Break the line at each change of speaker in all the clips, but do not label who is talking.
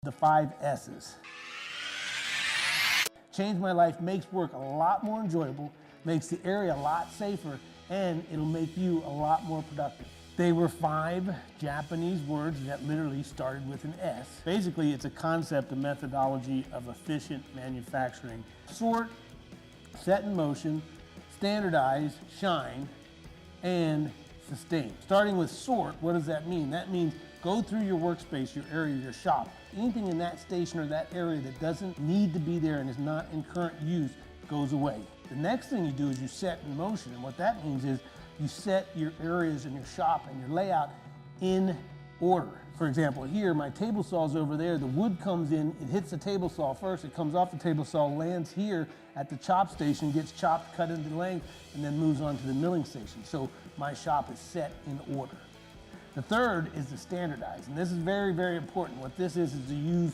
the 5 S's. Changed my life, makes work a lot more enjoyable, makes the area a lot safer, and it'll make you a lot more productive. They were 5 Japanese words that literally started with an S. Basically, it's a concept, a methodology of efficient manufacturing. Sort, set in motion, standardize, shine, and sustain. Starting with sort, what does that mean? That means go through your workspace, your area, your shop. Anything in that station or that area that doesn't need to be there and is not in current use goes away. The next thing you do is you set in motion, and what that means is you set your areas in your shop and your layout in order. For example, here, my table saw is over there, the wood comes in, it hits the table saw first, it comes off the table saw, lands here at the chop station, gets chopped, cut into length, and then moves on to the milling station. So my shop is set in order. The third is the standardize, and this is very, very important. What this is to use,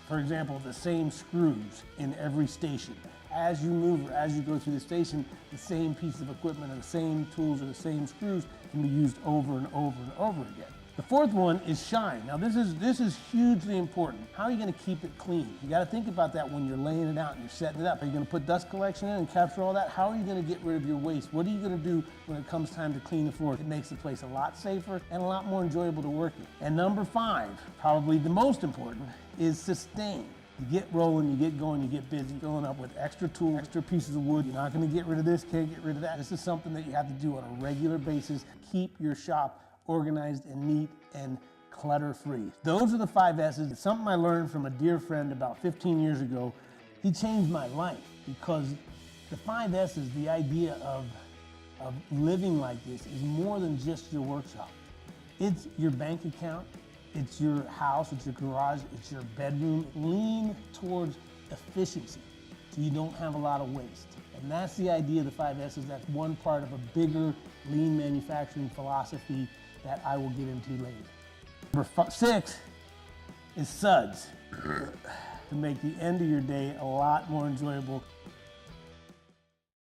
for example, the same screws in every station. As you move or as you go through the station, the same piece of equipment and the same tools or the same screws can be used over and over and over again. The fourth one is shine. Now this is hugely important. How are you going to keep it clean? You got to think about that when you're laying it out and you're setting it up. Are you going to put dust collection in and capture all that? How are you going to get rid of your waste? What are you going to do when it comes time to clean the floor? It makes the place a lot safer and a lot more enjoyable to work in. And number 5, probably the most important, is sustain. You get rolling, you get going, you get busy, filling up with extra tools, extra pieces of wood. You're not going to get rid of this, can't get rid of that. This is something that you have to do on a regular basis. Keep your shop organized and neat and clutter-free. Those are the 5 S's. It's something I learned from a dear friend about 15 years ago. He changed my life because the 5 S's, the idea of living like this, is more than just your workshop. It's your bank account, it's your house, it's your garage, it's your bedroom. Lean towards efficiency so you don't have a lot of waste. And that's the idea of the 5 S's. That's one part of a bigger lean manufacturing philosophy that I will get into later. Number 6 is suds. To make the end of your day a lot more enjoyable.